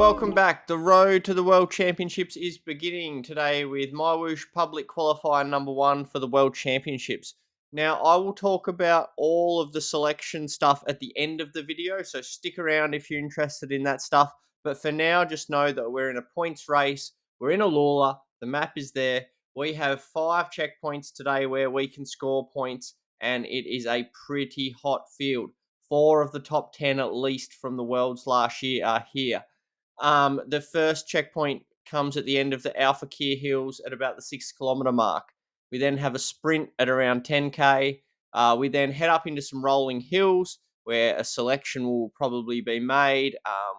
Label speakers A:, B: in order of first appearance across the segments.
A: welcome back. The road to the World Championships is beginning today with my Whoosh public qualifier number 1 for the World Championships. Now, I will talk about all of the selection stuff at the end of the video, so stick around if you're interested in that stuff. But for now, just know that we're in a points race. We're in Alula. The map is there. We have 5 checkpoints today where we can score points, and it is a pretty hot field. 4 of the top 10, at least from the Worlds last year, are here. The first checkpoint comes at the end of the Alpha Kickr Hills at about the 6 kilometer mark. We then have a sprint at around 10k. We then head up into some rolling hills where a selection will probably be made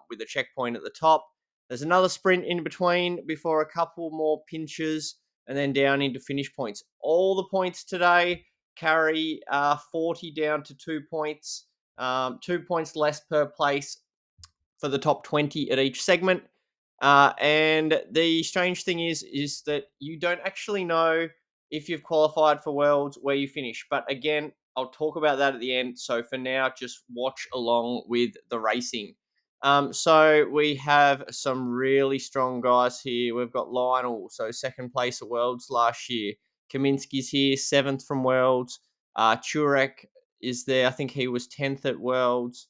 A: with a checkpoint at the top. There's another sprint in between before a couple more pinches and then down into finish points. All the points today carry 40 down to 2 points, 2 points less per place for the top 20 at each segment. And the strange thing is that you don't actually know if you've qualified for Worlds where you finish. But again, I'll talk about that at the end. So for now, just watch along with the racing. So we have some really strong guys here. We've got Lionel, so second place at Worlds last year. Kaminsky's here, 7th from Worlds. Turek is there. I think he was 10th at Worlds.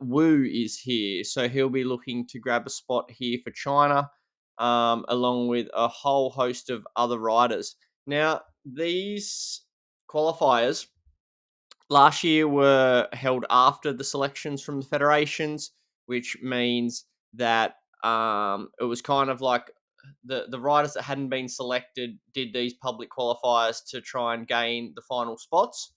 A: Wu is here, so he'll be looking to grab a spot here for China, along with a whole host of other riders. Now, these qualifiers last year were held after the selections from the federations, which means that it was kind of like the riders that hadn't been selected did these public qualifiers to try and gain the final spots.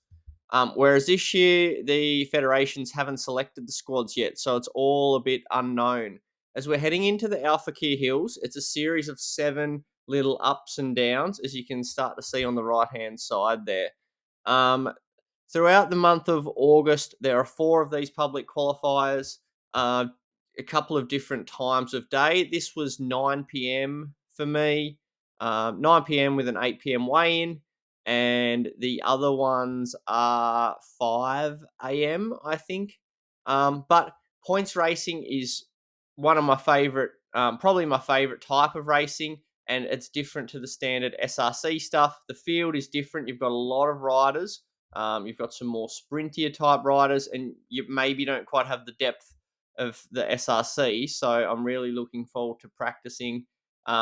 A: Whereas this year, the federations haven't selected the squads yet, so it's all a bit unknown. As we're heading into the Alpha Kickr Hills, it's a series of 7 little ups and downs, as you can start to see on the right-hand side there. Throughout the month of August, there are 4 of these public qualifiers, a couple of different times of day. This was 9 p.m. for me, 9 p.m. with an 8 p.m. weigh-in. And the other ones are 5 a.m., I think. But points racing is one of my favorite, probably my favorite type of racing, and it's different to the standard SRC stuff. The field is different. You've got a lot of riders. You've got some more sprintier type riders, and you maybe don't quite have the depth of the SRC. So I'm really looking forward to practicing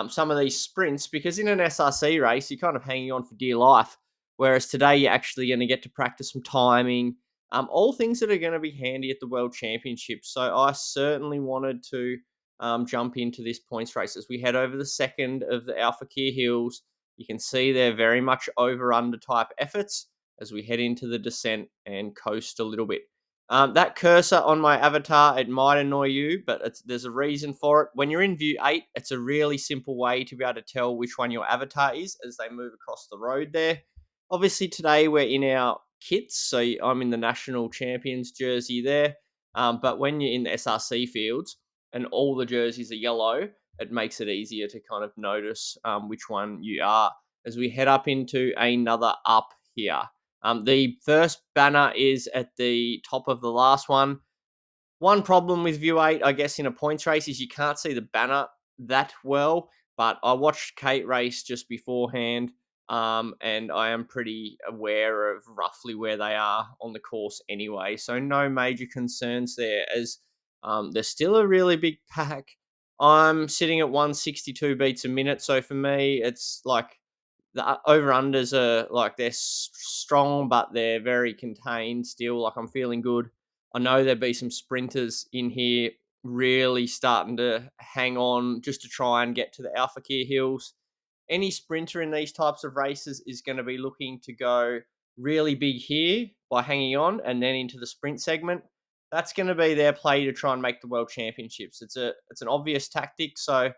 A: some of these sprints, because in an SRC race, you're kind of hanging on for dear life. Whereas today, you're actually going to get to practice some timing, all things that are going to be handy at the World Championships. So I certainly wanted to jump into this points race. As we head over the second of the Alpha Kickr Hills, you can see they're very much over-under type efforts as we head into the descent and coast a little bit. That cursor on my avatar, it might annoy you, but there's a reason for it. When you're in view 8, it's a really simple way to be able to tell which one your avatar is as they move across the road there. Obviously, today we're in our kits, so I'm in the National Champions jersey there. But when you're in the SRC fields and all the jerseys are yellow, it makes it easier to kind of notice which one you are. As we head up into another up here. The first banner is at the top of the last one. One problem with View 8, I guess, in a points race is you can't see the banner that well, but I watched Kate race just beforehand, and I am pretty aware of roughly where they are on the course anyway, so no major concerns there, as there's still a really big pack. I'm sitting at 162 beats a minute, so for me, it's like the over-unders are like they're strong, but they're very contained still. Like I'm feeling good. I know there'll be some sprinters in here really starting to hang on just to try and get to the Alpha Kickr Hills. Any sprinter in these types of races is going to be looking to go really big here by hanging on and then into the sprint segment. That's going to be their play to try and make the World Championships. It's an obvious tactic, so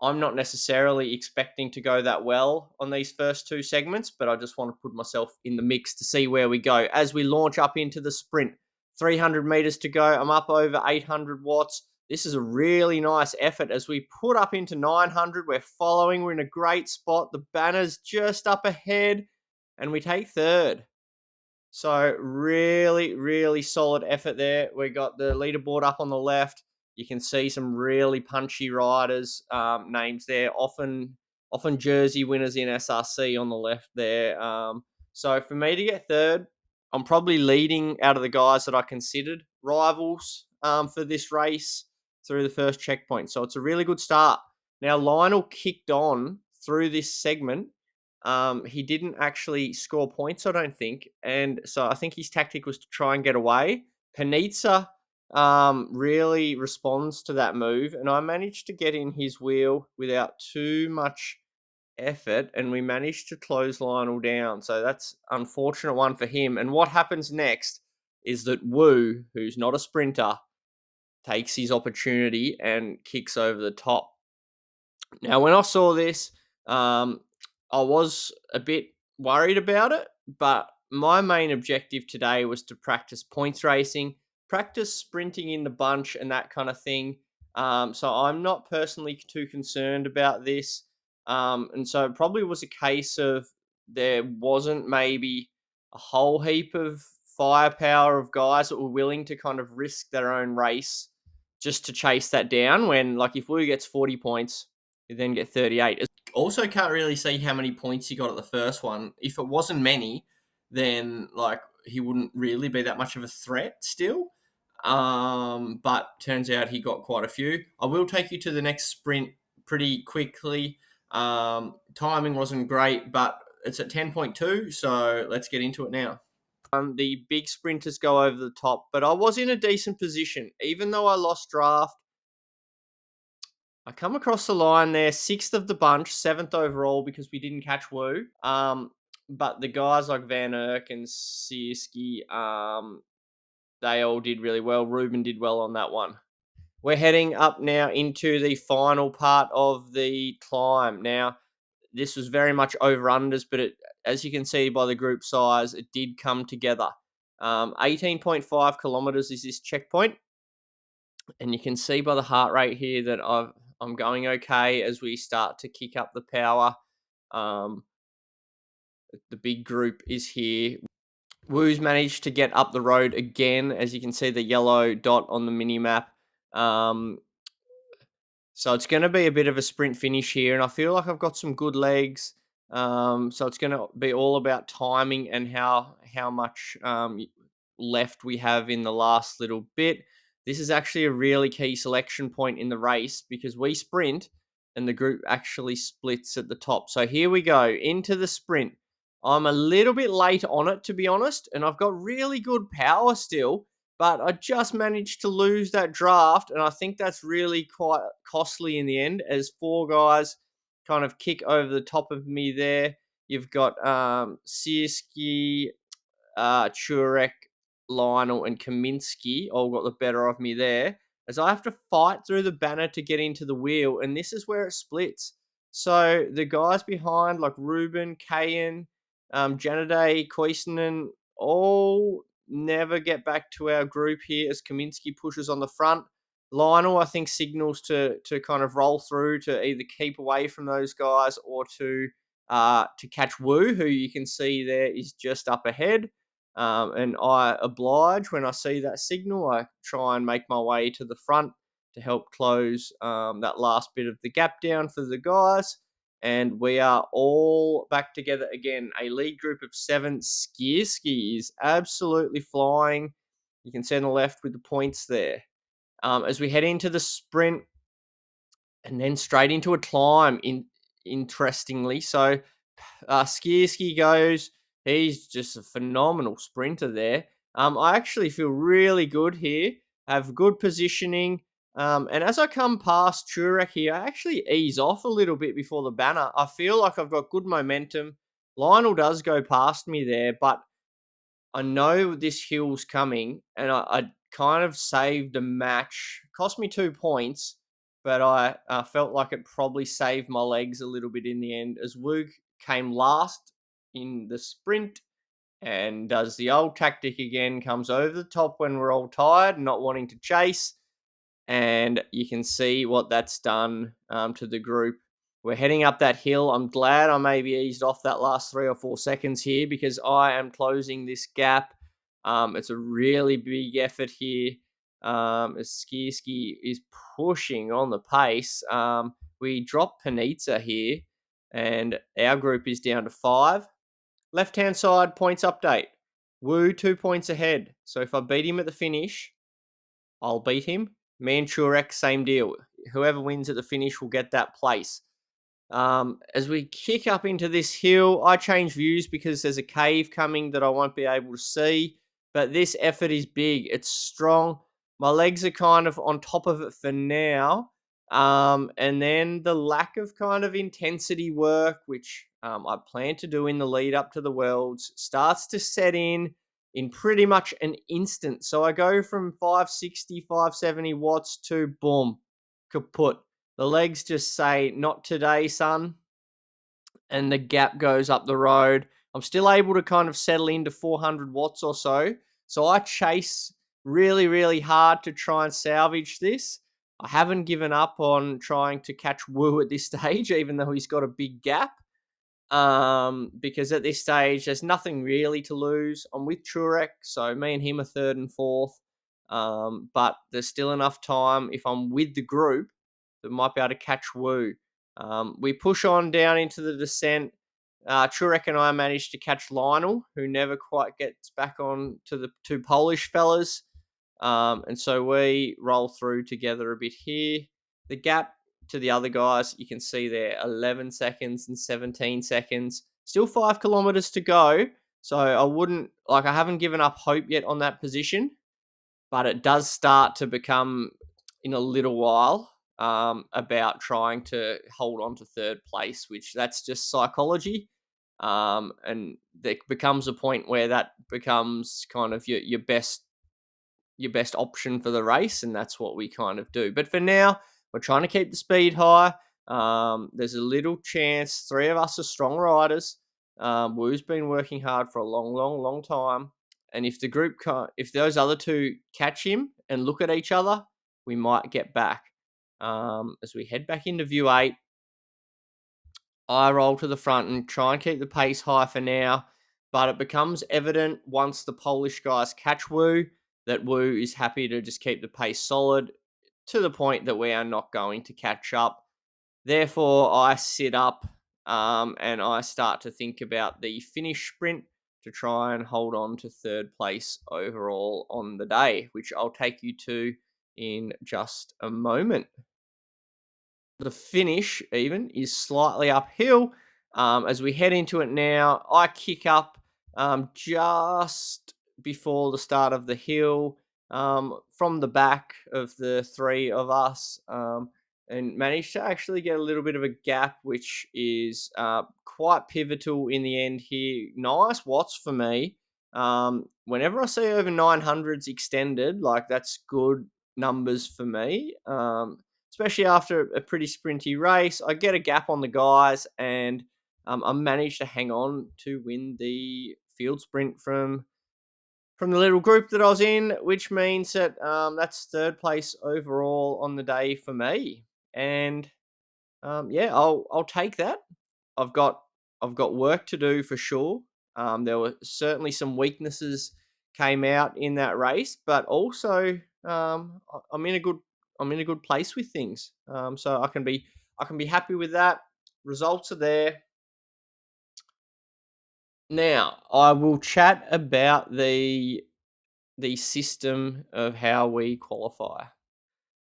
A: I'm not necessarily expecting to go that well on these first 2 segments, but I just want to put myself in the mix to see where we go. As we launch up into the sprint, 300 meters to go. I'm up over 800 watts. This is a really nice effort. As we put up into 900, we're following. We're in a great spot. The banner's just up ahead, and we take 3rd. So really, really solid effort there. We got the leaderboard up on the left. You can see some really punchy riders names there, often jersey winners in SRC on the left there. So for me to get third, I'm probably leading out of the guys that I considered rivals for this race through the first checkpoint. So it's a really good start. Now, Lionel kicked on through this segment. He didn't actually score points, I don't think. And so I think his tactic was to try and get away. Panizza really responds to that move. And I managed to get in his wheel without too much effort. And we managed to close Lionel down. So that's unfortunate one for him. And what happens next is that Woo, who's not a sprinter, takes his opportunity and kicks over the top. Now, when I saw this, I was a bit worried about it, but my main objective today was to practice points racing, practice sprinting in the bunch, and that kind of thing. So I'm not personally too concerned about this. And so it probably was a case of there wasn't maybe a whole heap of firepower of guys that were willing to kind of risk their own race just to chase that down. When, like, if Wu gets 40 points, you then get 38. Also, can't really see how many points he got at the first one. If it wasn't many, then like he wouldn't really be that much of a threat still. But turns out he got quite a few. I will take you to the next sprint pretty quickly. Timing wasn't great, but it's at 10.2, so let's get into it now. The big sprinters go over the top, but I was in a decent position. Even though I lost draft, I come across the line there, 6th of the bunch, 7th overall because we didn't catch Woo. But the guys like Van Erck and Sierski, they all did really well. Ruben did well on that one. We're heading up now into the final part of the climb. Now, this was very much over-unders, but as you can see by the group size, it did come together. 18.5 kilometers is this checkpoint. And you can see by the heart rate here that I'm going okay as we start to kick up the power. The big group is here. Woo's managed to get up the road again, as you can see the yellow dot on the mini map. So it's going to be a bit of a sprint finish here, and I feel like I've got some good legs. So it's going to be all about timing and how much left we have in the last little bit. This is actually a really key selection point in the race because we sprint and the group actually splits at the top. So here we go into the sprint. I'm a little bit late on it, to be honest, and I've got really good power still, but I just managed to lose that draft, and I think that's really quite costly in the end as 4 guys kind of kick over the top of me there. You've got Sierski, Churek, Lionel, and Kaminsky all got the better of me there, as I have to fight through the banner to get into the wheel, and this is where it splits. So the guys behind, like Ruben, Kayan, Janaday, Koisonen, all never get back to our group here as Kaminsky pushes on the front. Lionel, I think, signals to kind of roll through to either keep away from those guys or to catch Woo, who you can see there is just up ahead. And I oblige when I see that signal. I try and make my way to the front to help close that last bit of the gap down for the guys. And we are all back together again. A lead group of 7. Skierski is absolutely flying. You can see on the left with the points there. As we head into the sprint and then straight into a climb, interestingly. So Skierski goes. He's just a phenomenal sprinter there. I actually feel really good here. Have good positioning. And as I come past Turek here, I actually ease off a little bit before the banner. I feel like I've got good momentum. Lionel does go past me there, but I know this hill's coming, and I kind of saved a match. Cost me 2 points, but I felt like it probably saved my legs a little bit in the end, as Woog came last in the sprint and does the old tactic again, comes over the top when we're all tired, not wanting to chase, and you can see what that's done to the group. We're heading up that hill. I'm glad I maybe eased off that last 3 or 4 seconds here because I am closing this gap. It's a really big effort here. as Ski is pushing on the pace. We drop Panizza here, and our group is down to 5. Left-hand side points update. Woo 2 points ahead. So if I beat him at the finish, I'll beat him. Me and Turek, same deal. Whoever wins at the finish will get that place. As we kick up into this hill, I change views because there's a cave coming that I won't be able to see. But this effort is big. It's strong. My legs are kind of on top of it for now. And then the lack of kind of intensity work, which I plan to do in the lead up to the Worlds, starts to set in pretty much an instant. So I go from 560, 570 watts to boom, kaput. The legs just say, not today, son. And the gap goes up the road. I'm still able to kind of settle into 400 watts or so. So I chase really, really hard to try and salvage this. I haven't given up on trying to catch Woo at this stage, even though he's got a big gap. Because at this stage, there's nothing really to lose. I'm with Turek, so me and him are 3rd and 4th. But there's still enough time if I'm with the group that might be able to catch Woo. We push on down into the descent. Turek and I managed to catch Lionel, who never quite gets back on to the 2 Polish fellas. And so we roll through together a bit here. The gap to the other guys, you can see there 11 seconds and 17 seconds. Still 5 kilometers to go. So I haven't given up hope yet on that position, but it does start to become in a little while about trying to hold on to 3rd place, which that's just psychology. And there becomes a point where that becomes kind of your best option for the race, and that's what we kind of do. But for now, we're trying to keep the speed high. There's a little chance. 3 of us are strong riders. Woo's been working hard for a long time. And if the group if those other 2 catch him and look at each other, we might get back. As we head back into view 8, I roll to the front and try and keep the pace high for now. But it becomes evident once the Polish guys catch Woo that Woo is happy to just keep the pace solid to the point that we are not going to catch up. Therefore, I sit up and I start to think about the finish sprint to try and hold on to 3rd place overall on the day, which I'll take you to in just a moment. The finish even is slightly uphill. As we head into it now, I kick up just before the start of the hill from the back of the 3 of us and manage to actually get a little bit of a gap, which is quite pivotal in the end here. Nice watts for me. Whenever I see over 900s extended, like that's good numbers for me. Especially after a pretty sprinty race. I get a gap on the guys, and I managed to hang on to win the field sprint from the little group that I was in, which means that that's 3rd place overall on the day for me. And yeah, I'll take that. I've got work to do for sure. There were certainly some weaknesses came out in that race, but also I'm in a good place with things. So I can be happy with that. Results are there. Now I will chat about the system of how we qualify.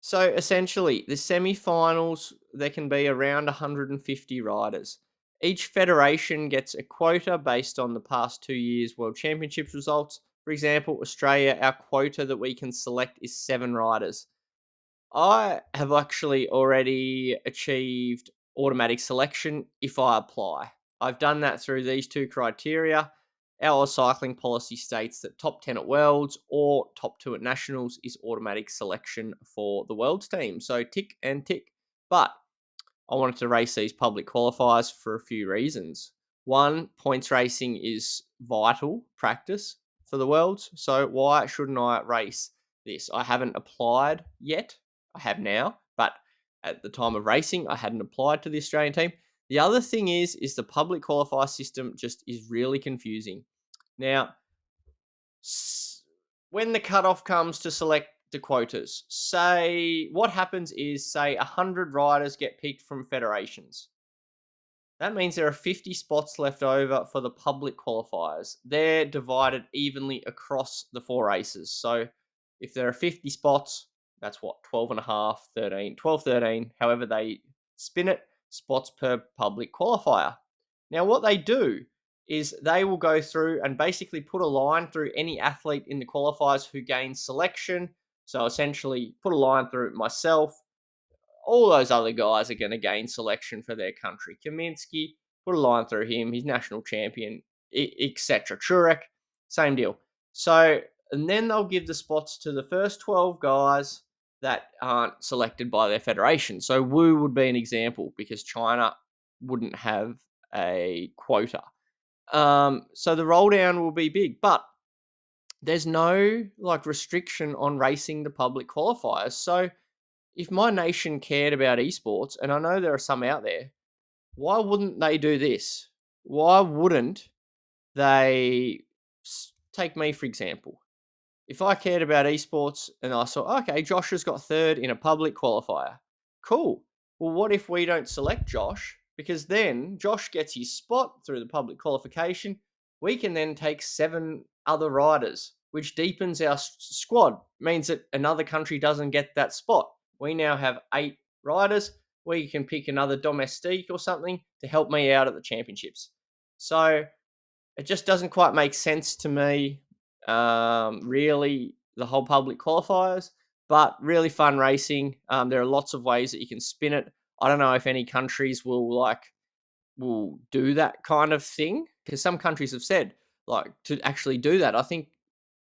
A: So essentially, the semi-finals, there can be around 150 riders. Each federation gets a quota based on the past 2 years' World Championships results. For example, Australia, our quota that we can select is 7 riders. I have actually already achieved automatic selection if I apply. I've done that through these 2 criteria. Our cycling policy states that top 10 at Worlds or top 2 at Nationals is automatic selection for the Worlds team. So tick and tick. But I wanted to race these public qualifiers for a few reasons. One, points racing is vital practice for the Worlds. So why shouldn't I race this? I haven't applied yet. I have now, but at the time of racing, I hadn't applied to the Australian team. The other thing is the public qualifier system just is really confusing. Now, when the cutoff comes to select the quotas. Say what happens is, say 100 riders get picked from federations. That means there are 50 spots left over for the public qualifiers. They're divided evenly across the 4 races. So if there are 50 spots, that's what, 12 and a half, 13, 12, 13, however they spin it, spots per public qualifier. Now, what they do is they will go through and basically put a line through any athlete in the qualifiers who gains selection. So essentially, put a line through myself. All those other guys are going to gain selection for their country. Kaminsky, put a line through him. He's national champion, etc. Turek, same deal. So, and then they'll give the spots to the first 12 guys that aren't selected by their federation. So Wu would be an example because China wouldn't have a quota. So the roll down will be big, but there's no like restriction on racing the public qualifiers. So if my nation cared about esports, and I know there are some out there, why wouldn't they do this? Why wouldn't they take me, for example? If I cared about esports and I saw, okay, Josh has got third in a public qualifier. Cool. Well, what if we don't select Josh? Because then Josh gets his spot through the public qualification. We can then take 7 other riders, which deepens our squad, means that another country doesn't get that spot. We now have 8 riders. We can pick another domestique or something to help me out at the championships. So it just doesn't quite make sense to me, really, the whole public qualifiers, but really fun racing. There are lots of ways that you can spin it. I don't know if any countries will do that kind of thing, because some countries have said like to actually do that. I think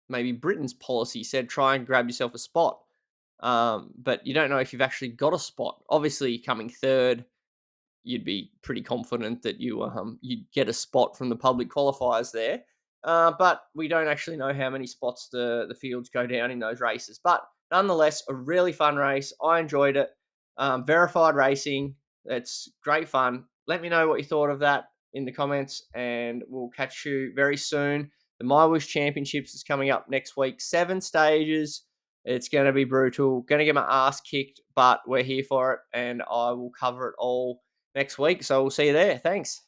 A: maybe Britain's policy said try and grab yourself a spot, but you don't know if you've actually got a spot. Obviously, coming third, you'd be pretty confident that you'd get a spot from the public qualifiers there. But we don't actually know how many spots the fields go down in those races. But nonetheless, a really fun race. I enjoyed it. Verified racing. It's great fun. Let me know what you thought of that in the comments, and we'll catch you very soon. The MyWish Championships is coming up next week. 7 stages. It's going to be brutal. Going to get my ass kicked, but we're here for it, and I will cover it all next week. So we'll see you there. Thanks.